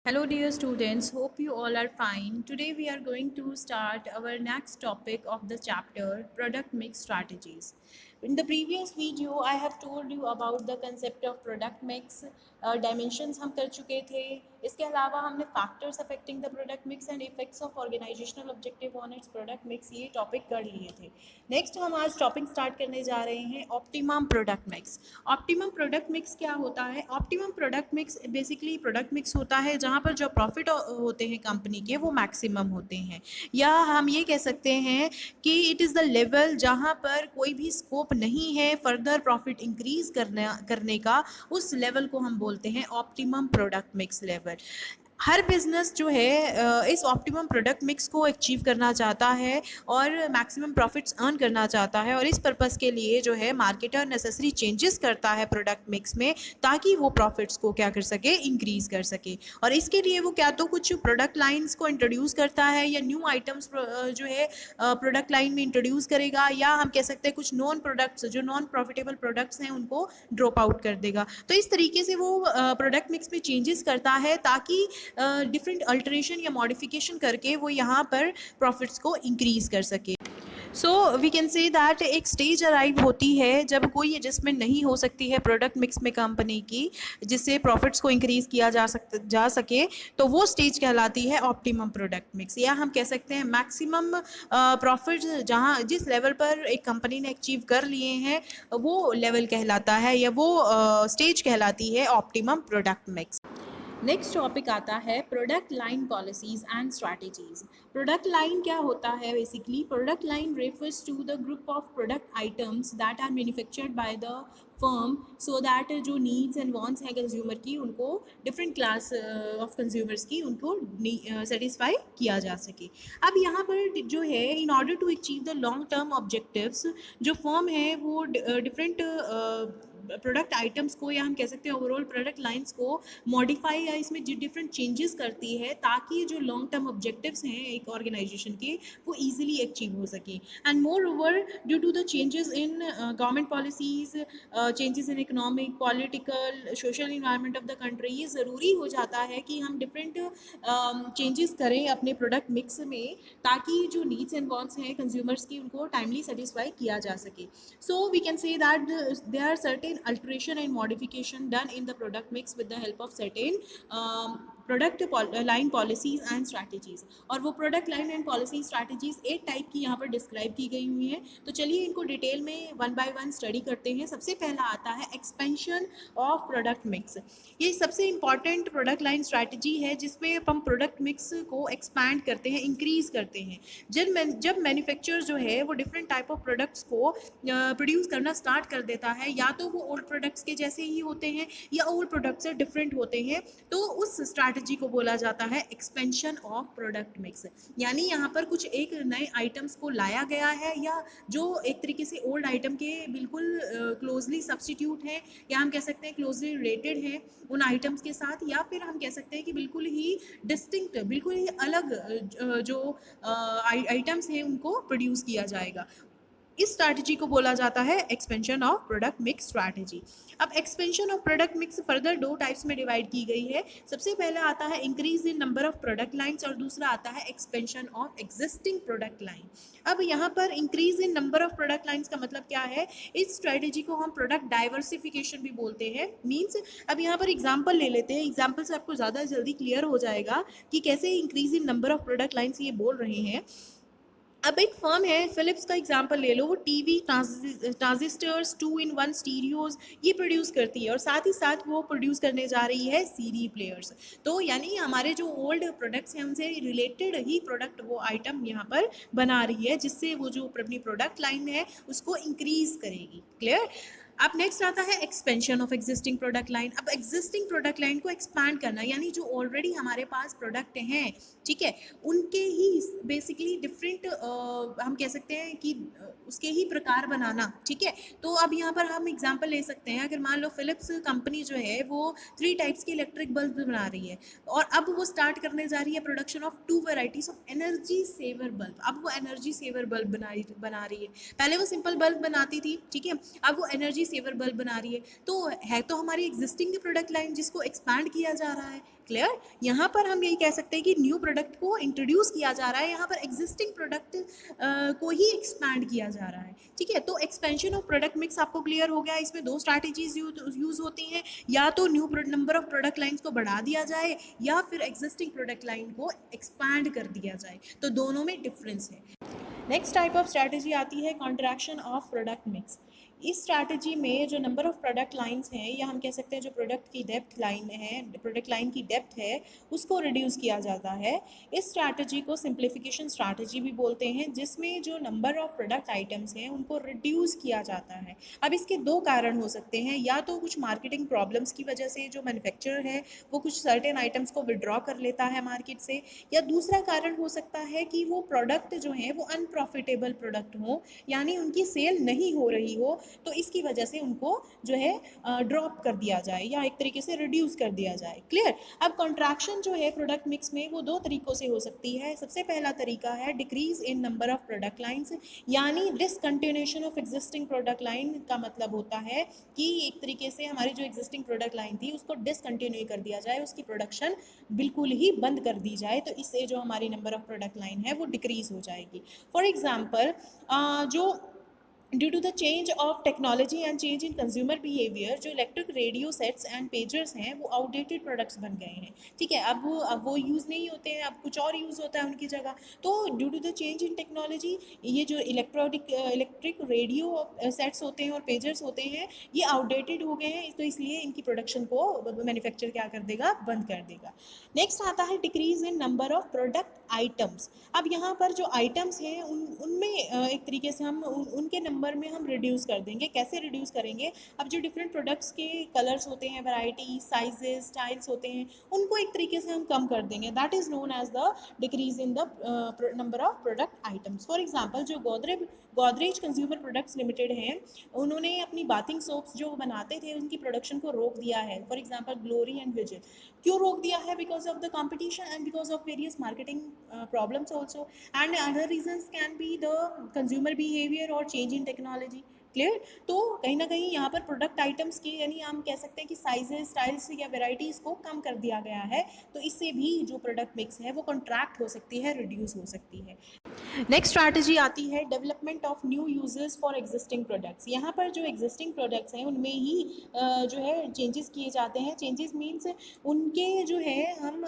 Hello, dear students. Hope you all are fine. Today, we are going to start our next topic of the chapter product mix strategies. In the previous video, I have told you about the concept of product mix. Dimensions हम कर चुके थे. इसके अलावा हमने factors affecting the product mix and effects of organizational objective on its product mix ये topic कर लिए थे. नेक्स्ट हम आज टॉपिक स्टार्ट करने जा रहे हैं optimum product mix. Optimum product mix क्या होता है? Optimum product mix basically product mix होता है जहाँ पर जो प्रॉफिट होते हैं कंपनी के वो मैक्सिमम होते हैं, या हम ये कह सकते हैं कि इट इज़ द लेवल जहाँ पर कोई भी स्कोप नहीं है फर्दर प्रॉफिट इंक्रीज करने का. उस लेवल को हम बोलते हैं ऑप्टिमम प्रोडक्ट मिक्स लेवल. हर बिजनेस जो है इस ऑप्टिमम प्रोडक्ट मिक्स को अचीव करना चाहता है और मैक्सिमम प्रॉफिट्स अर्न करना चाहता है, और इस पर्पस के लिए जो है मार्केटर नेसेसरी चेंजेस करता है प्रोडक्ट मिक्स में ताकि वो प्रॉफिट्स को क्या कर सके, इंक्रीज कर सके. और इसके लिए वो क्या तो कुछ प्रोडक्ट लाइंस को इंट्रोड्यूस करता है या न्यू आइटम्स जो है प्रोडक्ट लाइन में इंट्रोड्यूस करेगा, या हम कह सकते हैं कुछ नॉन प्रोडक्ट्स जो नॉन प्रॉफिटेबल प्रोडक्ट्स हैं उनको ड्रॉप आउट कर देगा. तो इस तरीके से वो प्रोडक्ट मिक्स में चेंजेस करता है ताकि डिफरेंट अल्टरेशन या मॉडिफिकेशन करके वो यहाँ पर प्रॉफिट्स को इंक्रीज कर सके. So we can say that एक स्टेज अराइव होती है जब कोई एडजस्टमेंट नहीं हो सकती है प्रोडक्ट मिक्स में कंपनी की, जिससे प्रॉफिट्स को इंक्रीज किया जा सके. तो वो स्टेज कहलाती है ऑप्टिमम प्रोडक्ट मिक्स, या हम कह सकते हैं मैक्सिमम प्रॉफिट्स जहाँ जिस लेवल पर एक कंपनी ने अचीव कर लिए हैं वो लेवल कहलाता है, या वो स्टेज कहलाती है optimum product mix. Next topic आता है product line policies and strategies. Product line क्या होता है? Basically product line refers to the group of product items that are manufactured by the firm so that जो needs and wants हैं consumer की उनको different class of consumers की उनको satisfy किया जा सके. अब यहाँ पर जो है in order to achieve the long term objectives जो फर्म है वो डिफरेंट प्रोडक्ट आइटम्स को, या हम कह सकते हैं ओवरऑल प्रोडक्ट लाइंस को मॉडिफाई या इसमें डिफरेंट चेंजेस करती है ताकि जो लॉन्ग टर्म ऑब्जेक्टिव्स हैं एक ऑर्गेनाइजेशन के वो ईजिली अचीव हो सके. And moreover due to the changes in government policies, changes in economic political social environment of the country, ये ज़रूरी हो जाता है कि हम डिफरेंट चेंजेस करें अपने प्रोडक्ट मिक्स में ताकि जो नीड्स एंड वांट्स हैं कंज्यूमर्स की उनको टाइमली सेटिस्फाई किया जा सके. So we can say that there are certain alteration and modification done in the product mix with the help of certain product line policies and strategies. और वो product line and policy strategies 8 type की यहाँ पर describe की गई हुई हैं. तो चलिए इनको डिटेल में वन बाय वन स्टडी करते हैं. सबसे पहला आता है एक्सपेंशन ऑफ प्रोडक्ट मिक्स. ये सबसे इंपॉर्टेंट प्रोडक्ट लाइन स्ट्रैटेजी है जिसमें हम प्रोडक्ट मिक्स को एक्सपैंड करते हैं, इंक्रीज करते हैं. जब मैन्युफैक्चर जो है वो डिफरेंट टाइप ऑफ प्रोडक्ट्स को प्रोड्यूस करना स्टार्ट कर देता है, या तो वो ओल्ड प्रोडक्ट्स के जैसे ही होते हैं या ओल्ड प्रोडक्ट से डिफरेंट होते हैं, तो उस स्ट्रैटेजी को बोला जाता है एक्सपेंशन ऑफ प्रोडक्ट मिक्स. यानी यहाँ पर कुछ एक नए आइटम्स को लाया गया है या जो एक तरीके से ओल्ड आइटम के बिल्कुल क्लोजली सब्सटीट्यूट है, या हम कह सकते हैं क्लोजली रिलेटेड है उन आइटम्स के साथ, या फिर हम कह सकते हैं कि बिल्कुल ही डिस्टिंक्ट, बिल्कुल ही अलग जो आइटम्स हैं उनको प्रोड्यूस किया जाएगा. इस स्ट्रैटेजी को बोला जाता है expansion of product mix strategy. अब expansion of product mix further 2 types में डिवाइड की गई है. सबसे पहला आता है increase in number of product lines और दूसरा आता है expansion of existing product line. अब यहाँ पर increase in number of product lines का मतलब क्या है? इस स्ट्रैटेजी को हम प्रोडक्ट डाइवर्सिफिकेशन भी बोलते हैं. मीन्स अब यहाँ पर एग्जाम्पल ले लेते हैं. एग्जाम्पल से आपको ज़्यादा जल्दी क्लियर हो जाएगा कि कैसे increase in number of product lines ये बोल रहे हैं. अब एक फर्म है, फिलिप्स का एग्जांपल ले लो, वो टीवी, ट्रांजिस्टर्स, 2-in-1 स्टीरियोज ये प्रोड्यूस करती है और साथ ही साथ वो प्रोड्यूस करने जा रही है सीडी प्लेयर्स. तो यानी हमारे जो ओल्ड प्रोडक्ट्स हैं उनसे रिलेटेड ही प्रोडक्ट वो आइटम यहाँ पर बना रही है, जिससे वो जो अपनी प्रोडक्ट लाइन है उसको इंक्रीज करेगी. क्लियर? अब नेक्स्ट आता है expansion of existing product line. अब एग्जिस्टिंग प्रोडक्ट लाइन को एक्सपैंड करना, यानी जो ऑलरेडी हमारे पास प्रोडक्ट हैं, ठीक है, उनके ही बेसिकली डिफरेंट हम कह सकते हैं कि उसके ही प्रकार बनाना. ठीक है, तो अब यहाँ पर हम एग्जांपल ले सकते हैं. अगर मान लो फिलिप्स कंपनी जो है वो 3 टाइप्स की इलेक्ट्रिक बल्ब बना रही है और अब वो स्टार्ट करने जा रही है production of 2 varieties of energy saver bulb. अब वो एनर्जी सेवर बल्ब बना रही है. पहले वो सिंपल बल्ब बनाती थी, ठीक है, अब वो एनर्जी सेवर बल्ब बना रही है, तो है तो हमारी एग्जिस्टिंग प्रोडक्ट लाइन जिसको एक्सपैंड किया जा रहा है। क्लियर? यहाँ पर हम यही कह सकते हैं कि न्यू प्रोडक्ट को इंट्रोड्यूस किया जा रहा है, यहाँ पर एग्जिस्टिंग प्रोडक्ट को ही एक्सपैंड किया जा रहा है। ठीक है, तो एक्सपेंशन ऑफ प्रोडक्ट मिक्स आपको क्लियर हो गया। इसमें दो स्ट्रैटेजीज यूज होती हैं, या तो new number of product lines को बढ़ा दिया जाए या फिर एग्जिस्टिंग प्रोडक्ट लाइन को एक्सपैंड कर दिया जाए, तो दोनों में डिफरेंस है। नेक्स्ट टाइप ऑफ स्ट्रैटेजी आती है कॉन्ट्रैक्शन ऑफ प्रोडक्ट मिक्स। इस स्ट्रैटेजी में जो नंबर ऑफ प्रोडक्ट लाइंस हैं, या हम कह सकते हैं जो प्रोडक्ट की डेप्थ लाइन है, प्रोडक्ट लाइन की डेप्थ है, उसको रिड्यूस किया जाता है। इस स्ट्रैटेजी को सिंप्लीफिकेशन स्ट्रैटेजी भी बोलते हैं, जिसमें जो नंबर ऑफ प्रोडक्ट आइटम्स हैं उनको रिड्यूस किया जाता है। अब इसके दो कारण हो सकते हैं, या तो कुछ मार्केटिंग प्रॉब्लम्स की वजह से जो मैन्युफैक्चरर है वो कुछ सर्टेन आइटम्स को विड्रॉ कर लेता है मार्केट से, या दूसरा कारण हो सकता है कि वो प्रोडक्ट जो हैं वो अनप्रॉफिटेबल प्रोडक्ट हो, यानी उनकी सेल नहीं हो रही हो, तो इसकी वजह से उनको जो है ड्रॉप कर दिया जाए या एक तरीके से रिड्यूस कर दिया जाए। क्लियर? अब कॉन्ट्रैक्शन जो है प्रोडक्ट मिक्स में वो दो तरीकों से हो सकती है। सबसे पहला तरीका है decrease in number of product lines, यानी discontinuation of existing product line का मतलब होता है कि एक तरीके से हमारी जो एग्जिस्टिंग प्रोडक्ट लाइन थी उसको डिसकंटिन्यू कर दिया जाए, उसकी प्रोडक्शन बिल्कुल ही बंद कर दी जाए, तो इससे जो हमारी नंबर ऑफ प्रोडक्ट लाइन है वो डिक्रीज हो जाएगी। फॉर एग्जाम्पल, जो due to the change of technology and change in consumer behaviour, जो electric radio sets and pagers हैं वो आउटडेटेड प्रोडक्ट्स बन गए हैं। ठीक है, अब वो यूज़ नहीं होते हैं, अब कुछ और यूज़ होता है उनकी जगह। तो due to the change in technology ये जो इलेक्ट्रिक रेडियो सेट्स होते हैं और पेजर्स होते हैं ये आउटडेटेड हो गए हैं, तो इसलिए इनकी प्रोडक्शन को मैन्युफैक्चर क्या कर देगा, बंद कर देगा। नेक्स्ट आता है decrease in number of product items. अब यहाँ पर जो आइटम्स हैं उनमें एक तरीके से हम उनके नंबर में हम रिड्यूस कर देंगे। कैसे रिड्यूस करेंगे? अब जो डिफरेंट प्रोडक्ट्स के कलर्स होते हैं, वैरायटी, साइजेस, स्टाइल्स होते हैं, उनको एक तरीके से हम कम कर देंगे। That is known as the decrease in the number of product items. For example, जो गोदरेज कंज्यूमर प्रोडक्ट्स लिमिटेड हैं, उन्होंने अपनी बाथिंग सोप्स जो बनाते थे उनकी प्रोडक्शन को रोक दिया है। For example, glory and vigil. क्यों रोक दिया है? Because of the competition and because of various marketing problems also, and other reasons can be the consumer behavior or change in technology. Clear? तो कहीं ना कहीं यहाँ पर प्रोडक्ट आइटम्स की, यानी हम कह सकते हैं कि साइजेस, स्टाइल्स या वेराइटीज़ को कम कर दिया गया है, तो इससे भी जो प्रोडक्ट मिक्स है वो कॉन्ट्रैक्ट हो सकती है, रिड्यूस हो सकती है। नेक्स्ट स्ट्रैटेजी आती है development of new uses for existing products. यहाँ पर जो एग्जिस्टिंग प्रोडक्ट्स हैं उनमें ही जो है चेंजेस किए जाते हैं। चेंजेस मीन्स उनके जो है हम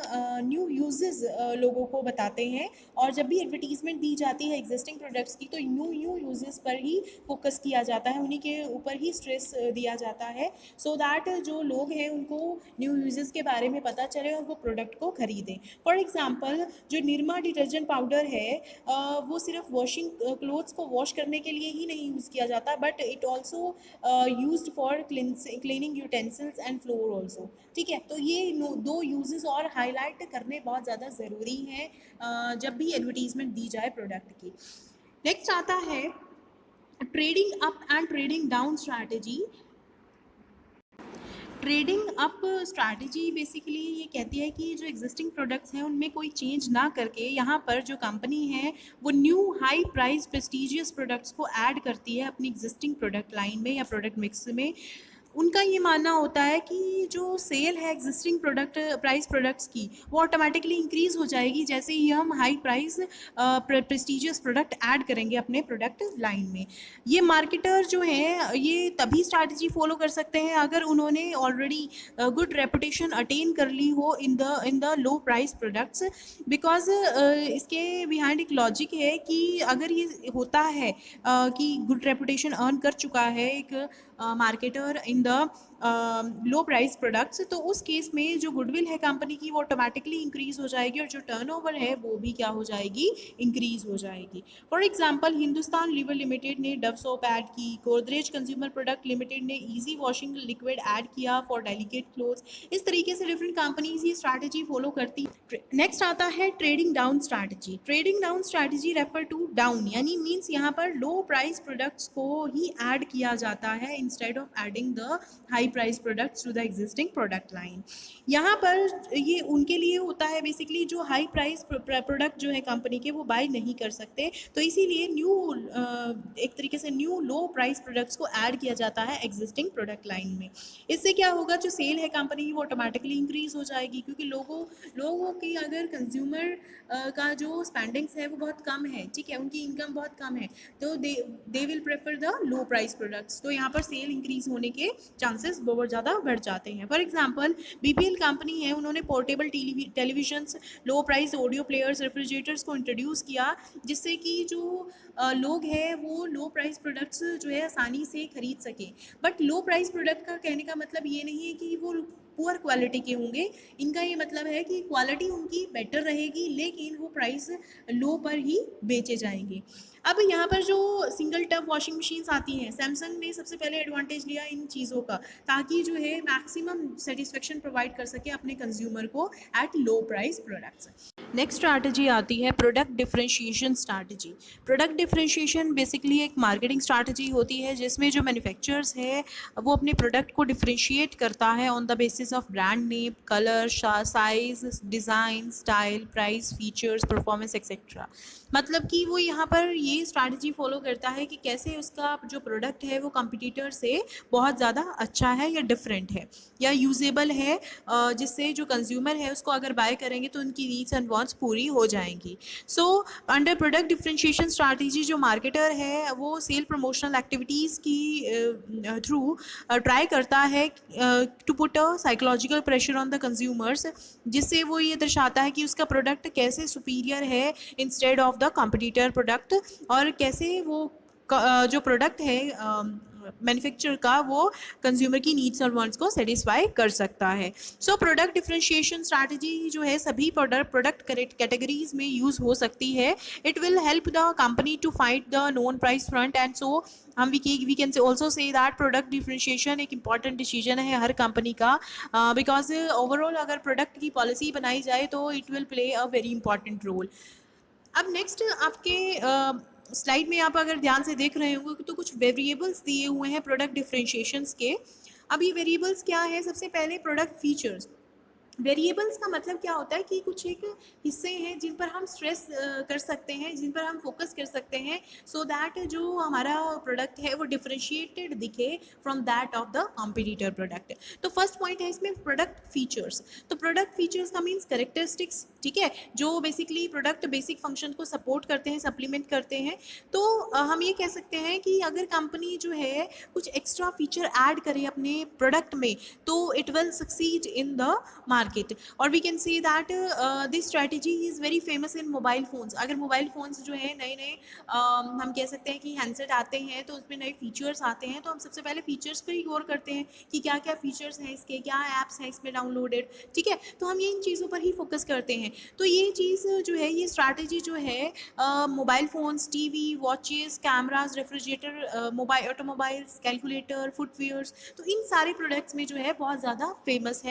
न्यू यूजेस लोगों को बताते हैं, और जब भी एडवर्टीजमेंट दी जाती है एग्जिस्टिंग प्रोडक्ट्स की तो न्यू यूजेस पर ही फोकस किया जाता है, उन्हीं के ऊपर ही स्ट्रेस दिया जाता है, सो दैट जो लोग हैं उनको न्यू यूजेस के बारे में पता चले और वो प्रोडक्ट को खरीदें। फॉर एग्जांपल, जो निरमा डिटर्जेंट पाउडर है वो सिर्फ वॉशिंग क्लोथ्स को वॉश करने के लिए ही नहीं यूज़ किया जाता, but it also used for cleaning utensils and floor also. ठीक है, तो ये दो यूजेस और हाईलाइट करने बहुत ज़्यादा ज़रूरी हैं जब भी एडवर्टीजमेंट दी जाए प्रोडक्ट की। नेक्स्ट आता है trading up and trading down strategy. Trading up strategy basically ये कहती है कि जो एग्जिस्टिंग प्रोडक्ट्स हैं उनमें कोई चेंज ना करके यहाँ पर जो कंपनी है वो new high price prestigious products को ऐड करती है अपनी एग्जिस्टिंग प्रोडक्ट लाइन में या प्रोडक्ट मिक्स में। उनका ये मानना होता है कि जो सेल है एग्जिस्टिंग प्राइस प्रोडक्ट्स की वो ऑटोमेटिकली इंक्रीज़ हो जाएगी जैसे ही हम high price prestigious product add करेंगे अपने प्रोडक्ट लाइन में। ये मार्केटर जो हैं ये तभी स्ट्रैटेजी फॉलो कर सकते हैं अगर उन्होंने ऑलरेडी गुड रेपुटेशन अटेन कर ली हो in the low price products, because इसके बिहाइंड एक लॉजिक है कि अगर ये होता है कि गुड रेपुटेशन अर्न कर चुका है एक marketer in the low price products, तो उस केस में जो गुडविल है कंपनी की वो ऑटोमेटिकली इंक्रीज हो जाएगी और जो टर्नओवर है वो भी क्या हो जाएगी, इंक्रीज हो जाएगी। For example, Hindustan lever limited ने डव सोप ऐड की, गोदरेज कंज्यूमर प्रोडक्ट लिमिटेड ने इजी वॉशिंग लिक्विड ऐड किया फॉर डेलिकेट क्लोथ्स। इस तरीके से डिफरेंट कंपनीज ये स्ट्रैटेजी फॉलो करती। नेक्स्ट आता है trading down strategy. Trading down strategy refer to down, यानी मीन्स यहाँ पर लो प्राइस प्रोडक्ट्स को ही ऐड किया जाता है instead of adding the high price products to the existing product line. यहाँ पर ये उनके लिए होता है बेसिकली जो हाई प्राइस प्रोडक्ट जो है कंपनी के वो बाय नहीं कर सकते, तो इसीलिए एक तरीके से न्यू लो प्राइस प्रोडक्ट्स को ऐड किया जाता है एग्जिस्टिंग प्रोडक्ट लाइन में। इससे क्या होगा, जो सेल है कंपनी की वो ऑटोमेटिकली इंक्रीज हो जाएगी, क्योंकि लोगों की अगर कंज्यूमर का जो स्पेंडिंग्स है वो बहुत कम है, ठीक है, उनकी इनकम बहुत कम है, तो they will prefer the low price products, तो यहाँ पर सेल इंक्रीज होने के चांसेस बहुत ज़्यादा बढ़ जाते हैं। फॉर एग्जांपल बीपीएल कंपनी है, उन्होंने पोर्टेबल टेलीविजन्स, लो प्राइस ऑडियो प्लेयर्स, रेफ्रिजरेटर्स को इंट्रोड्यूस किया, जिससे कि जो लोग हैं वो लो प्राइस प्रोडक्ट्स जो है आसानी से खरीद सकें। बट लो प्राइस प्रोडक्ट का कहने का मतलब ये नहीं है कि वो पुअर क्वालिटी के होंगे, इनका ये मतलब है कि क्वालिटी उनकी बेटर रहेगी लेकिन वो प्राइस लो पर ही बेचे जाएंगे। अब यहाँ पर जो सिंगल टब वॉशिंग मशीन्स आती हैं, सैमसंग ने सबसे पहले एडवांटेज लिया इन चीज़ों का, ताकि जो है मैक्सिमम सेटिस्फेक्शन प्रोवाइड कर सके अपने कंज्यूमर को at low price products. Next strategy आती है product differentiation strategy. Product differentiation basically एक मार्केटिंग स्ट्रैटेजी होती है जिसमें जो मैन्युफैक्चरर्स है वो अपने प्रोडक्ट को डिफरेंशिएट करता है on the basis of brand name, colour, size, design, style, price, features, performance etcetera. मतलब कि वो यहाँ पर ये स्ट्रैटेजी फॉलो करता है कि कैसे उसका जो प्रोडक्ट है वो कंपटीटर से बहुत ज़्यादा अच्छा है या डिफरेंट है या यूजेबल है, जिससे जो कंज्यूमर है उसको अगर बाय करेंगे तो उनकी नीड्स एंड वांट्स पूरी हो जाएंगी। So under product differentiation strategy जो मार्केटर है वो सेल प्रमोशनल एक्टिविटीज़ की थ्रू ट्राई करता है to put a psychological pressure on the consumers, जिससे वो ये दर्शाता है कि उसका प्रोडक्ट कैसे सुपीरियर है instead of the competitor product, और कैसे वो जो प्रोडक्ट है मैन्युफैक्चर का वो कंज्यूमर की नीड्स और वांट्स को सेटिस्फाई कर सकता है। सो प्रोडक्ट डिफरेंशिएशन स्ट्रैटेजी जो है सभी प्रोडक्ट कैटेगरीज में यूज़ हो सकती है। It will help the company to fight the non price front, and so we can also say that product differentiation एक इंपॉर्टेंट डिसीजन है हर कंपनी का, बिकॉज ओवरऑल अगर प्रोडक्ट की पॉलिसी बनाई जाए तो it will play a very important role. अब नेक्स्ट आपके स्लाइड में आप अगर ध्यान से देख रहे होंगे तो कुछ वेरिएबल्स दिए हुए हैं प्रोडक्ट डिफरेंशिएशंस के। अब ये वेरिएबल्स क्या है, सबसे पहले प्रोडक्ट फीचर्स। वेरिएबल्स का मतलब क्या होता है कि कुछ एक हिस्से हैं जिन पर हम स्ट्रेस कर सकते हैं, जिन पर हम फोकस कर सकते हैं, सो दैट जो हमारा प्रोडक्ट है वो डिफरेंशिएटेड दिखे from that of the competitor product. तो फर्स्ट पॉइंट है इसमें प्रोडक्ट फीचर्स। तो प्रोडक्ट फीचर्स का मीन्स कैरेक्टरिस्टिक्स, ठीक है, जो बेसिकली प्रोडक्ट बेसिक फंक्शन को सपोर्ट करते हैं, सप्लीमेंट करते हैं। तो हम ये कह सकते हैं कि अगर कंपनी जो है कुछ एक्स्ट्रा फीचर ऐड करे अपने प्रोडक्ट में तो it will succeed in the market. और we can see that this strategy is very famous in mobile phones. अगर मोबाइल फ़ोन्स जो है नए नए हम कह सकते हैं कि हैंडसेट आते हैं तो उसमें नए फीचर्स आते हैं, तो हम सबसे पहले फीचर्स पर ही गौर करते हैं कि क्या क्या फीचर्स हैं इसके, क्या ऐप्स हैं इसमें डाउनलोडेड, ठीक है, तो हम ये इन चीज़ों पर ही फोकस करते हैं। तो ये चीज़ जो है, ये स्ट्रैटेजी जो है mobile phones, TV, watches, cameras, refrigerator, mobile automobiles, calculator, footwears, तो इन सारे प्रोडक्ट्स में जो है बहुत ज़्यादा फेमस है।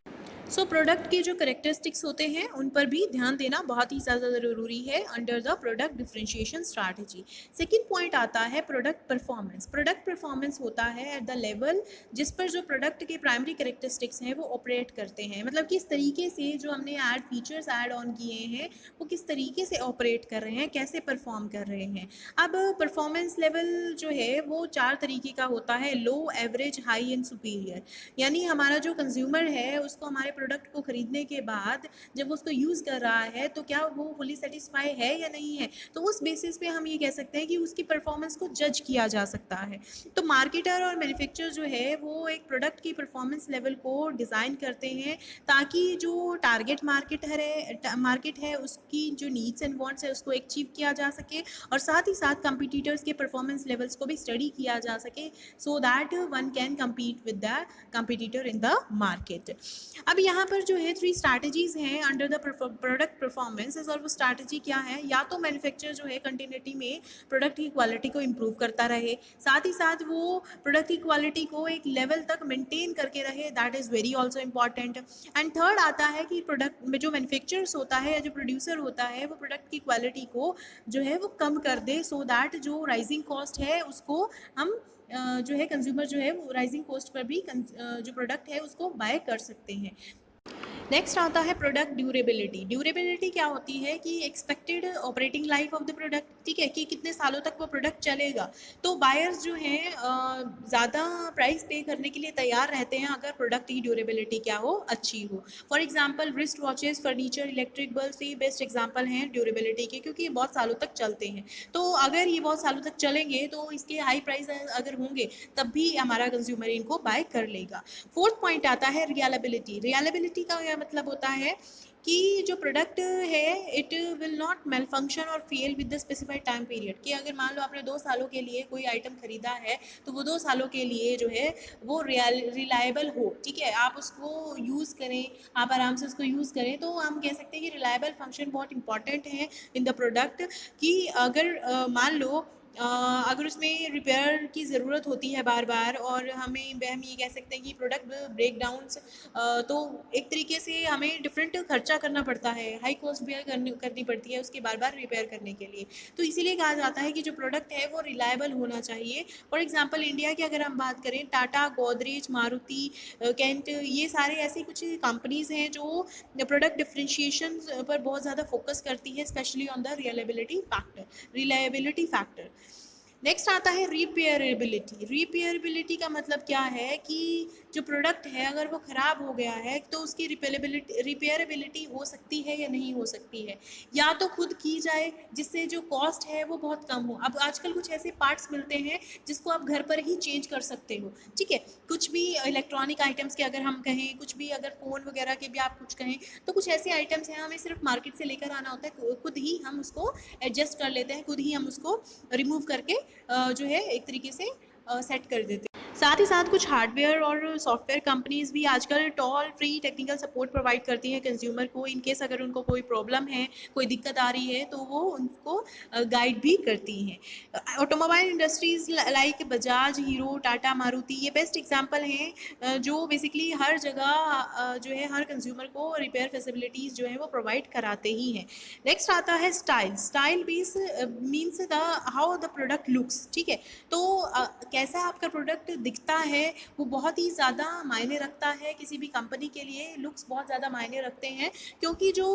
सो प्रोडक्ट के जो करेक्टरिस्टिक्स होते हैं उन पर भी ध्यान देना बहुत ही ज़्यादा ज़रूरी है under the product differentiation strategy. Second point आता है प्रोडक्ट परफॉर्मेंस। प्रोडक्ट परफॉर्मेंस होता है एट द लेवल जिस पर जो प्रोडक्ट के प्राइमरी करेक्टरिस्टिक्स हैं वो ऑपरेट करते हैं, मतलब किस तरीके से जो हमने फीचर्स ऐड ऑन किए हैं वो किस तरीके से ऑपरेट कर रहे हैं, कैसे परफॉर्म कर रहे हैं। अब परफॉर्मेंस लेवल जो है वो 4 तरीके का होता है, लो, एवरेज, हाई एंड सुपीरियर। यानी हमारा जो कंज्यूमर है उसको हमारे प्रोडक्ट को खरीदने के बाद जब वो उसको यूज़ कर रहा है तो क्या वो फुली सेटिस्फाई है या नहीं है, तो उस बेसिस पे हम ये कह सकते हैं कि उसकी परफॉर्मेंस को जज किया जा सकता है। तो मार्केटर और मैन्युफैक्चरर जो है वो एक प्रोडक्ट की परफॉर्मेंस लेवल को डिज़ाइन करते हैं ताकि जो टारगेट मार्केट है उसकी जो नीड्स एंड वांट्स है उसको अचीव किया जा सके, और साथ ही साथ कंपटीटर्स के परफॉर्मेंस लेवल्स को भी स्टडी किया जा सके, so that one can compete with the competitor in the market. अब यहाँ पर जो है 3 स्ट्रैटेजीज हैं अंडर द प्रोडक्ट परफॉर्मेंस। और वो स्ट्रैटेजी क्या है, या तो मैन्युफैक्चरर जो है कंटिन्यूटी में प्रोडक्ट की क्वालिटी को इम्प्रूव करता रहे, साथ ही साथ वो प्रोडक्ट की क्वालिटी को एक लेवल तक मेंटेन करके रहे, that is very also important. And third आता है कि प्रोडक्ट में जो मैन्युफैक्चरर्स होता है या जो प्रोड्यूसर होता है वो प्रोडक्ट की क्वालिटी को जो है वो कम कर दे, सो दैट जो राइजिंग कॉस्ट है उसको हम जो है कंज्यूमर जो है वो राइजिंग कॉस्ट पर भी जो प्रोडक्ट है उसको बाय कर सकते हैं। नेक्स्ट आता है प्रोडक्ट ड्यूरेबिलिटी। ड्यूरेबिलिटी क्या होती है कि expected operating life of the product, ठीक है, कि कितने सालों तक वो प्रोडक्ट चलेगा। तो बायर्स जो हैं ज़्यादा प्राइस पे करने के लिए तैयार रहते हैं अगर प्रोडक्ट की ड्यूरेबिलिटी क्या हो, अच्छी हो। For example wrist watches, furniture, electric bulb ये बेस्ट एग्जांपल हैं ड्यूरेबिलिटी के, क्योंकि ये बहुत सालों तक चलते हैं। तो अगर ये बहुत सालों तक चलेंगे तो इसके हाई प्राइस अगर होंगे तब भी हमारा कंज्यूमर इनको बाय कर लेगा। फोर्थ पॉइंट आता है रियलाबिलिटी। रियलाबिलिटी का क्या मतलब होता है कि जो प्रोडक्ट है it will not malfunction और fail with the specified time period. कि अगर मान लो आपने 2 सालों के लिए कोई आइटम खरीदा है तो वो 2 सालों के लिए जो है वो रिलायबल हो, ठीक है, आप उसको यूज़ करें, आप आराम से उसको यूज़ करें। तो हम कह सकते हैं कि रिलायबल फंक्शन बहुत इंपॉर्टेंट है इन द प्रोडक्ट। कि अगर मान लो अगर उसमें रिपेयर की ज़रूरत होती है बार बार और हम ये कह सकते हैं कि प्रोडक्ट ब्रेक डाउन्स, तो एक तरीके से हमें डिफरेंट खर्चा करना पड़ता है, हाई कॉस्ट बेयर करनी पड़ती है उसके बार बार रिपेयर करने के लिए। तो इसीलिए कहा जाता है कि जो प्रोडक्ट है वो रिलायबल होना चाहिए। फॉर एग्जांपल इंडिया की अगर हम बात करें, टाटा, गोदरेज, मारुति, कैंट, ये सारे ऐसी कुछ कंपनीज़ हैं जो प्रोडक्ट डिफ्रेंशिएशन पर बहुत ज़्यादा फोकस करती है, specially on the reliability factor. Next आता है रिपेयरेबिलिटी। रिपेयरेबिलिटी का मतलब क्या है कि जो प्रोडक्ट है अगर वो ख़राब हो गया है तो उसकी रिपेयरेबिलिटी हो सकती है या नहीं हो सकती है, या तो खुद की जाए जिससे जो कॉस्ट है वो बहुत कम हो। अब आजकल कुछ ऐसे पार्ट्स मिलते हैं जिसको आप घर पर ही चेंज कर सकते हो, ठीक है। कुछ भी इलेक्ट्रॉनिक आइटम्स के अगर हम कहें, कुछ भी अगर फ़ोन वगैरह के भी आप कुछ कहें, तो कुछ ऐसे आइटम्स हैं हमें सिर्फ मार्केट से लेकर आना होता है, खुद ही हम उसको एडजस्ट कर लेते हैं, खुद ही हम उसको रिमूव करके जो है एक तरीके से सेट कर देते हैं। साथ ही साथ कुछ हार्डवेयर और सॉफ्टवेयर कंपनीज भी आजकल toll free technical support provide करती हैं कंज्यूमर को। इन केस अगर उनको कोई प्रॉब्लम है, कोई दिक्कत आ रही है, तो वो उनको गाइड भी करती हैं। Automobile industries like Bajaj, hero, Tata, Maruti ये बेस्ट एग्जांपल हैं जो बेसिकली हर जगह जो है हर कंज्यूमर को रिपेयर फैसिलिटीज़ जो है वो प्रोवाइड कराते ही हैं। नेक्स्ट आता है style. Style means the how the product looks, ठीक है। तो कैसा आपका प्रोडक्ट दिखता है वो बहुत ही ज़्यादा मायने रखता है किसी भी कंपनी के लिए। लुक्स बहुत ज़्यादा मायने रखते हैं, क्योंकि जो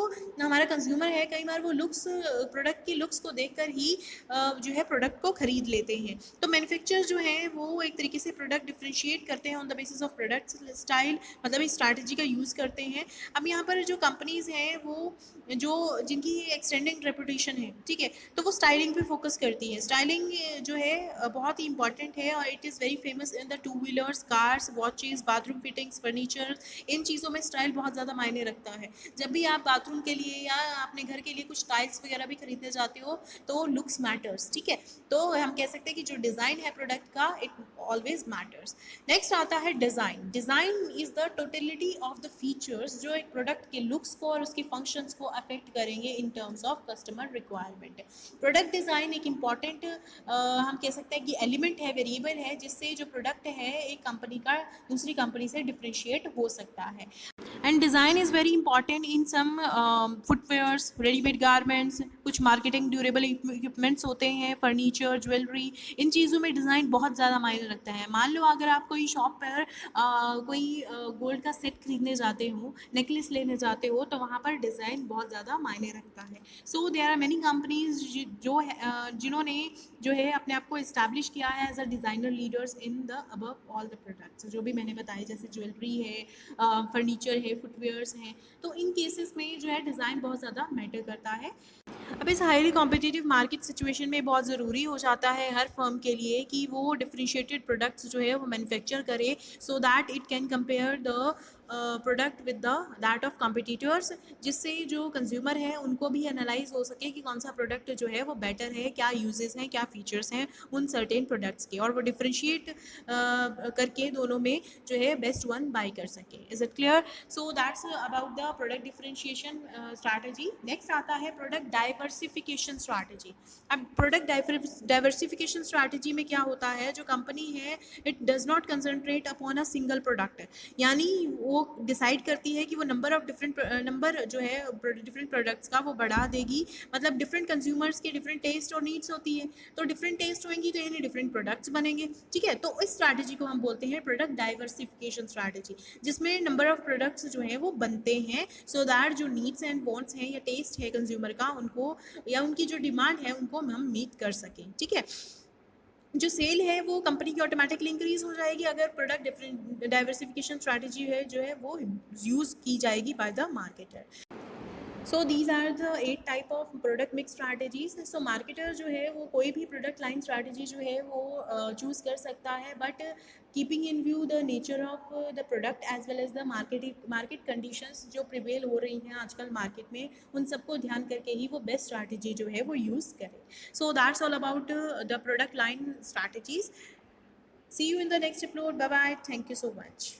हमारा कंज्यूमर है कई बार वो लुक्स, प्रोडक्ट की लुक्स को देखकर ही जो है प्रोडक्ट को खरीद लेते हैं। तो मैन्युफैक्चरर जो हैं वो एक तरीके से प्रोडक्ट डिफ्रेंशिएट करते हैं on the basis of product style, मतलब इस स्ट्रैटेजी का यूज़ करते हैं। अब यहाँ पर जो कंपनीज़ हैं वो जो जिनकी एक्सटेंडिंग रेपुटेशन है, ठीक है, तो वो स्टाइलिंग पे फोकस करती है। स्टाइलिंग जो है बहुत ही इंपॉर्टेंट है और it is very famous in the two wheelers, cars, watches, bathroom fittings, furniture. इन चीज़ों में स्टाइल बहुत ज़्यादा मायने रखता है। जब भी आप बाथरूम के लिए या अपने घर के लिए कुछ टाइल्स वगैरह भी खरीदने जाते हो तो लुक्स मैटर्स, ठीक है। तो हम कह सकते हैं कि जो डिज़ाइन है प्रोडक्ट का इट ऑलवेज मैटर्स। नेक्स्ट आता है design. Design is the totality of the features जो एक प्रोडक्ट के लुक्स को और उसके फंक्शंस को अफेक्ट करेंगे in terms of customer requirement. Product design एक इम्पॉर्टेंट हम कह सकते हैं कि एलिमेंट है, वेरिएबल है, जिससे जो प्रोडक्ट है एक कंपनी का दूसरी कंपनी से डिफ्रेंशिएट हो सकता है। And design is very important in some footwears, readymade garments, कुछ मार्केटिंग ड्यूरेबल इक्विपमेंट्स होते हैं, फर्नीचर, ज्वेलरी, इन चीज़ों में डिज़ाइन बहुत ज़्यादा मायने रखता है। मान लो अगर आप कोई शॉप पर कोई गोल्ड का सेट खरीदने जाते हो, नेकलेस लेने जाते हो, तो वहाँ पर डिज़ाइन बहुत ज़्यादा मायने रखता है। So there are many companies जिन्होंने जो है अपने आप को इस्टेब्लिश किया है as a designer leaders in the above all the products, जो भी मैंने बताया, जैसे ज्वेलरी है, फर्नीचर है, फुटवेयर्स हैं। तो इन केसेस में जो है डिज़ाइन बहुत ज़्यादा मैटर करता है। अब इस हाईली कॉम्पिटिटिव मार्केट सिचुएशन में बहुत ज़रूरी हो जाता है हर फर्म के लिए कि वो डिफ्रेंशिएटेड प्रोडक्ट्स जो है वो मैन्युफैक्चर करे, so that it can compare the product with the that of competitors, जिससे जो कंज्यूमर है उनको भी एनालाइज हो सके कि कौन सा प्रोडक्ट जो है वो बेटर है, क्या यूजेस हैं, क्या फीचर्स हैं उन सर्टेन प्रोडक्ट्स के, और वो डिफ्रेंशिएट करके दोनों में जो है बेस्ट वन बाई कर सके। Is it clear? So that's about the product differentiation strategy. Next आता है प्रोडक्ट डाइवर्सिफिकेशन स्ट्रैटेजी। अब प्रोडक्ट डाइवर्सिफिकेशन स्ट्रैटेजी में क्या होता है, जो कंपनी है it does not concentrate upon a single product, यानी वो वो डिसाइड करती है कि वो नंबर ऑफ नंबर जो है डिफरेंट प्रोडक्ट्स का वो बढ़ा देगी। मतलब डिफरेंट कंज्यूमर्स के डिफरेंट टेस्ट और नीड्स होती है, तो डिफरेंट टेस्ट होंगी तो यानी डिफरेंट प्रोडक्ट्स बनेंगे। ठीक है, तो इस स्ट्रैटेजी को हम बोलते हैं प्रोडक्ट डाइवर्सिफिकेशन स्ट्रैटेजी, जिसमें नंबर ऑफ प्रोडक्ट्स जो हैं वो बनते हैं सो दैट जो नीड्स एंड वांट्स हैं या टेस्ट है कंज्यूमर का उनको या उनकी जो डिमांड है उनको हम मीट कर सकें। ठीक है, जो सेल है वो कंपनी की ऑटोमेटिकली इंक्रीज हो जाएगी अगर प्रोडक्ट डिफरेंट डाइवर्सिफिकेशन स्ट्रैटेजी है जो है वो यूज़ की जाएगी by the marketer. So these are the 8 type of product mix strategies. So marketer जो है वो कोई भी प्रोडक्ट लाइन स्ट्रैटेजी जो है वो चूज़ कर सकता है, but keeping in view the nature of the product as well as the market conditions जो प्रिवेल हो रही हैं आजकल मार्केट में, उन सबको ध्यान करके ही वो बेस्ट स्ट्रैटेजी जो है वो यूज़ करे। So that's all about the product line strategies. See you in the next upload. Bye bye. Thank you so much.